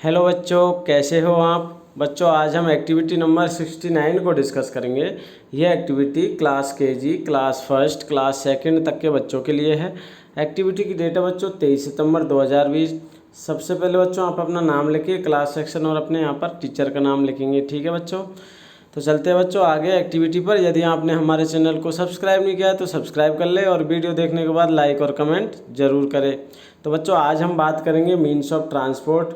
Hello बच्चों, कैसे हो आप बच्चों। आज हम एक्टिविटी नंबर 69 को डिस्कस करेंगे। यह activity class KG, class first, class second तक के बच्चों के लिए है। एक्टिविटी की डेट है बच्चों 23 सितंबर 2020। सबसे पहले बच्चों आप अपना नाम लिखिए, क्लास सेक्शन और अपने यहाँ पर टीचर का नाम लिखेंगे। ठीक है बच्चों, तो चलते हैं बच्चों आगे एक्टिविटी पर। यदि आपने हमारे चैनल को सब्सक्राइब नहीं किया है तो सब्सक्राइब कर ले और वीडियो देखने के बाद लाइक और कमेंट ज़रूर करें। तो बच्चों आज हम बात करेंगे मीन्स ऑफ ट्रांसपोर्ट,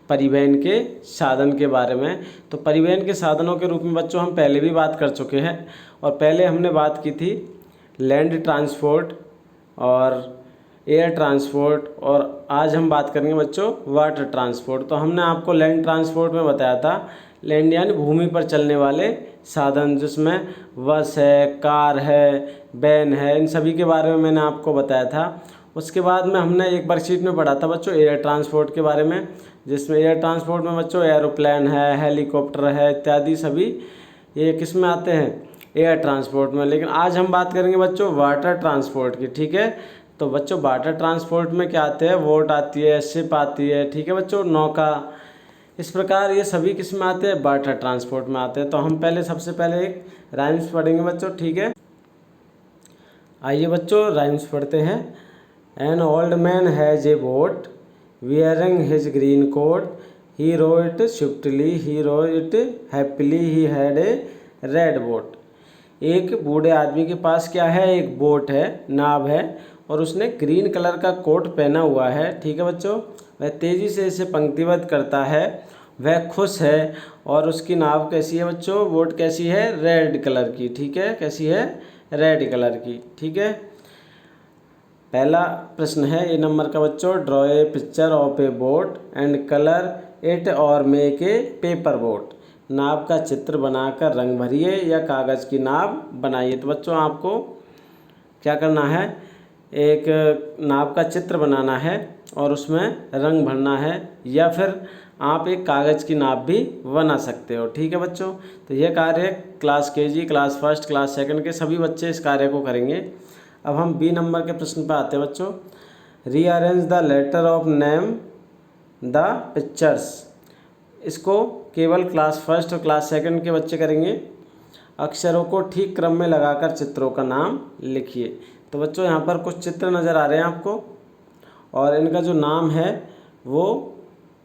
परिवहन के साधन के बारे में। तो परिवहन के साधनों के रूप में बच्चों हम पहले भी बात कर चुके हैं, और पहले हमने बात की थी लैंड ट्रांसपोर्ट और एयर ट्रांसपोर्ट, और आज हम बात करेंगे बच्चों वाटर ट्रांसपोर्ट। तो हमने आपको लैंड ट्रांसपोर्ट में बताया था, लैंड यानी भूमि पर चलने वाले साधन, जिसमें बस है, कार है, वैन है, इन सभी के बारे में मैंने आपको बताया था। उसके बाद में हमने एक वर्कशीट में पढ़ा था बच्चों एयर ट्रांसपोर्ट के बारे में, जिसमें एयर ट्रांसपोर्ट में बच्चों एरोप्लेन है, हेलीकॉप्टर है इत्यादि सभी ये किस में आते हैं, एयर ट्रांसपोर्ट में। लेकिन आज हम बात करेंगे बच्चों वाटर ट्रांसपोर्ट की। ठीक है, तो बच्चों वाटर ट्रांसपोर्ट में क्या आते हैं, बोट आती है, शिप आती है, ठीक है बच्चों, नौका, इस प्रकार ये सभी किस में आते हैं, वाटर ट्रांसपोर्ट में आते हैं। तो हम पहले सबसे पहले एक राइम्स पढ़ेंगे बच्चों। ठीक है, आइए बच्चों राइम्स पढ़ते हैं। An old man has a boat wearing his green coat, he rowed swiftly, he rowed happily, he had a red boat। एक बूढ़े आदमी के पास क्या है, एक बोट है, नाव है, और उसने ग्रीन कलर का कोट पहना हुआ है। ठीक है बच्चों, वह तेज़ी से इसे पंक्तिबद्ध करता है, वह खुश है। और उसकी नाव कैसी है बच्चों, बोट कैसी है, रेड कलर की। ठीक है, कैसी है, रेड कलर की। ठीक है, पहला प्रश्न है ए नंबर का बच्चों, draw a picture of A boat and colour it और मेक ए पेपर बोट। नाव का चित्र बनाकर रंग भरिए या कागज़ की नाव बनाइए। तो बच्चों आपको क्या करना है, एक नाव का चित्र बनाना है और उसमें रंग भरना है, या फिर आप एक कागज़ की नाव भी बना सकते हो। ठीक है बच्चों, तो यह कार्य class KG, class first, class second के सभी बच्चे इस कार्य को करेंगे। अब हम बी नंबर के प्रश्न पर आते हैं बच्चों। Rearrange the letter of name the pictures. इसको केवल क्लास फर्स्ट और क्लास सेकंड के बच्चे करेंगे। अक्षरों को ठीक क्रम में लगाकर चित्रों का नाम लिखिए। तो बच्चों यहाँ पर कुछ चित्र नज़र आ रहे हैं आपको, और इनका जो नाम है वो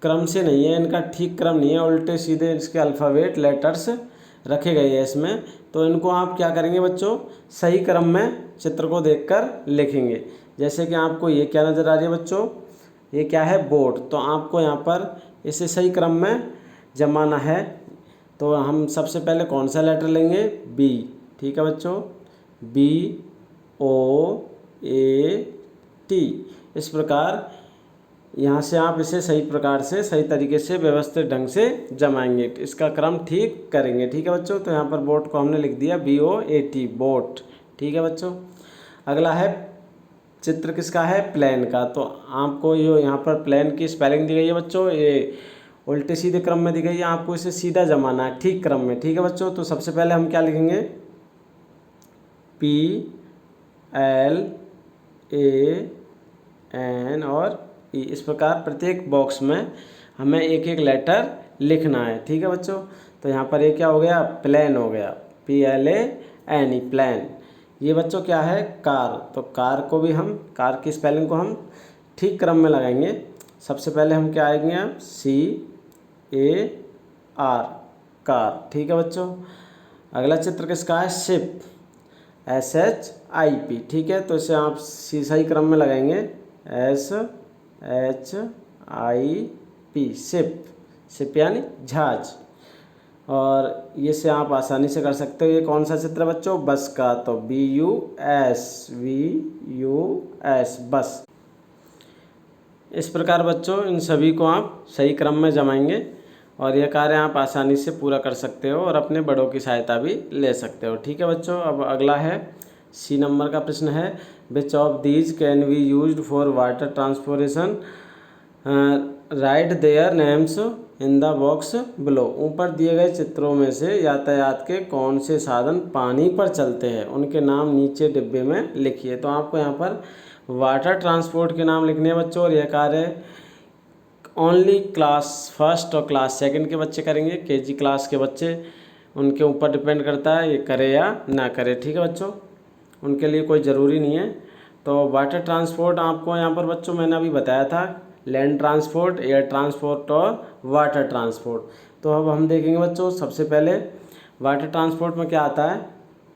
क्रम से नहीं है, इनका ठीक क्रम नहीं है, उल्टे सीधे इसके अल्फ़ाबेट लेटर्स रखे गए हैं इसमें। तो इनको आप क्या करेंगे बच्चों, सही क्रम में चित्र को देखकर लिखेंगे। जैसे कि आपको ये क्या नज़र आ रही है बच्चों, ये क्या है, बोट। तो आपको यहाँ पर इसे सही क्रम में जमाना है। तो हम सबसे पहले कौन सा लेटर लेंगे, बी। ठीक है बच्चों, बी ओ ए टी, इस प्रकार यहाँ से आप इसे सही प्रकार से, सही तरीके से, व्यवस्थित ढंग से जमाएंगे, इसका क्रम ठीक करेंगे। ठीक है बच्चों, तो यहाँ पर बोट को हमने लिख दिया BOAT, बोट। ठीक है बच्चों, अगला है चित्र किसका है, प्लेन का। तो आपको ये यहाँ पर प्लेन की स्पेलिंग दी गई है बच्चों, ये उल्टे सीधे क्रम में दी गई है, आपको इसे सीधा जमाना है ठीक क्रम में। ठीक है बच्चों, तो सबसे पहले हम क्या लिखेंगे, PLAN और ई, इस प्रकार प्रत्येक बॉक्स में हमें एक एक लेटर लिखना है। ठीक है बच्चों, तो यहाँ पर ये क्या हो गया, प्लेन हो गया, PLANE, प्लेन। ये बच्चों क्या है, कार। तो कार को भी हम, कार की स्पेलिंग को हम ठीक क्रम में लगाएंगे। सबसे पहले हम क्या आएंगे, CAR, कार। ठीक है बच्चों, अगला चित्र किसका है, शिप, SHIP। ठीक है, तो इसे आप सही क्रम में लगाएंगे, SHIP, शिप, शिप यानी जहाज। और ये से आप आसानी से कर सकते हो। ये कौन सा चित्र बच्चों, बस का। तो BUS, बस। इस प्रकार बच्चों इन सभी को आप सही क्रम में जमाएंगे, और यह कार्य आप आसानी से पूरा कर सकते हो और अपने बड़ों की सहायता भी ले सकते हो। ठीक है बच्चों, अब अगला है सी नंबर का प्रश्न है, which of these can be used for water transportation, right their names in the box below. ऊपर दिए गए चित्रों में से यातायात के कौन से साधन पानी पर चलते हैं, उनके नाम नीचे डिब्बे में लिखिए। तो आपको यहाँ पर वाटर ट्रांसपोर्ट के नाम लिखने हैं बच्चों, और यह कार्य ओनली क्लास फर्स्ट और क्लास सेकंड के बच्चे करेंगे। केजी क्लास के बच्चे, उनके ऊपर डिपेंड करता है ये करे या ना करे, ठीक है बच्चों, उनके लिए कोई ज़रूरी नहीं है। तो वाटर ट्रांसपोर्ट आपको यहाँ पर बच्चों मैंने अभी बताया था, लैंड ट्रांसपोर्ट, एयर ट्रांसपोर्ट और वाटर ट्रांसपोर्ट। तो अब हम देखेंगे बच्चों, सबसे पहले वाटर ट्रांसपोर्ट में क्या आता है।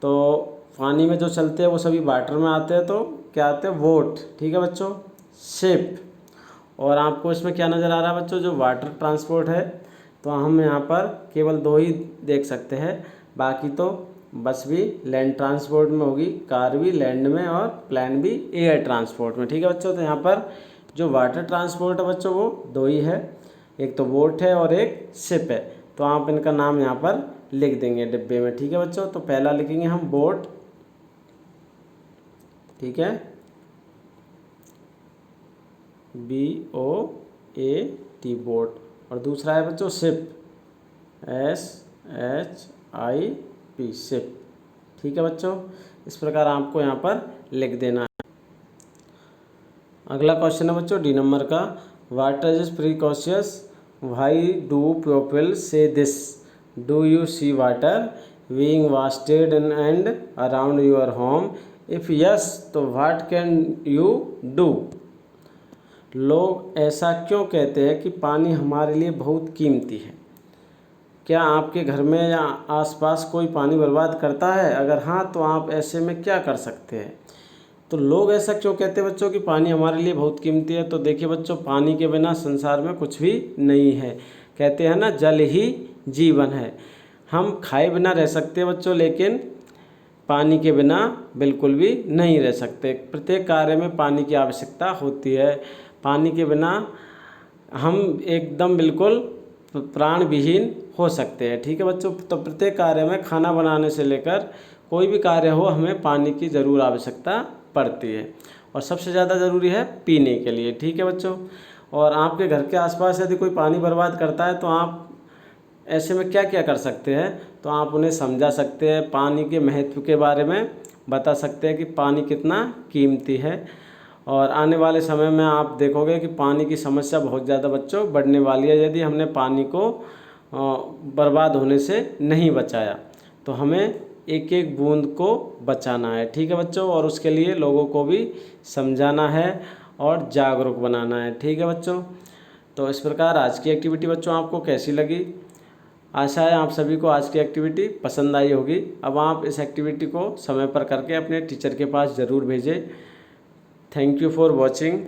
तो पानी में जो चलते हैं वो सभी वाटर में आते हैं, तो क्या आते हैं, बोट, ठीक है बच्चों, शिप। और आपको इसमें क्या नज़र आ रहा है बच्चों, जो वाटर ट्रांसपोर्ट है तो हम यहाँ पर केवल 2 ही देख सकते हैं, बाकी तो बस भी लैंड ट्रांसपोर्ट में होगी, कार भी लैंड में और प्लेन भी एयर ट्रांसपोर्ट में, ठीक है बच्चों। तो यहाँ पर जो वाटर ट्रांसपोर्ट है बच्चों वो 2 ही है, एक तो बोट है और एक शिप है। तो आप इनका नाम यहाँ पर लिख देंगे डिब्बे में, ठीक है बच्चों। तो पहला लिखेंगे हम बोट, ठीक है, BOAT बोट। और दूसरा है बच्चों शिप, SHIP शिप, ठीक है बच्चों। इस प्रकार आपको यहाँ पर लिख देना है। अगला क्वेश्चन है बच्चों डी नंबर का, water is precautious, why do people say this, do you see water being wasted in and around your home, if yes तो व्हाट कैन यू डू। लोग ऐसा क्यों कहते हैं कि पानी हमारे लिए बहुत कीमती है। क्या आपके घर में या आसपास कोई पानी बर्बाद करता है? अगर हाँ तो आप ऐसे में क्या कर सकते हैं। तो लोग ऐसा क्यों कहते हैं बच्चों कि पानी हमारे लिए बहुत कीमती है। तो देखिए बच्चों, पानी के बिना संसार में कुछ भी नहीं है। कहते हैं ना, जल ही जीवन है। हम खाए बिना रह सकते हैं बच्चों, लेकिन पानी के बिना बिल्कुल भी नहीं रह सकते। प्रत्येक कार्य में पानी की आवश्यकता होती है। पानी के बिना हम एकदम बिल्कुल प्राण विहीन हो सकते हैं, ठीक है बच्चों। तो प्रत्येक कार्य में, खाना बनाने से लेकर कोई भी कार्य हो, हमें पानी की ज़रूर आवश्यकता पड़ती है। और सबसे ज़्यादा ज़रूरी है पीने के लिए, ठीक है बच्चों। और आपके घर के आसपास यदि कोई पानी बर्बाद करता है तो आप ऐसे में क्या क्या कर सकते हैं। तो आप उन्हें समझा सकते हैं, पानी के महत्व के बारे में बता सकते हैं कि पानी कितना कीमती है। और आने वाले समय में आप देखोगे कि पानी की समस्या बहुत ज़्यादा बच्चों बढ़ने वाली है, यदि हमने पानी को बर्बाद होने से नहीं बचाया। तो हमें एक एक बूंद को बचाना है, ठीक है बच्चों। और उसके लिए लोगों को भी समझाना है और जागरूक बनाना है, ठीक है बच्चों। तो इस प्रकार आज की एक्टिविटी बच्चों आपको कैसी लगी। आशा है आप सभी को आज की एक्टिविटी पसंद आई होगी। अब आप इस एक्टिविटी को समय पर करके अपने टीचर के पास ज़रूर भेजें। Thank you for watching.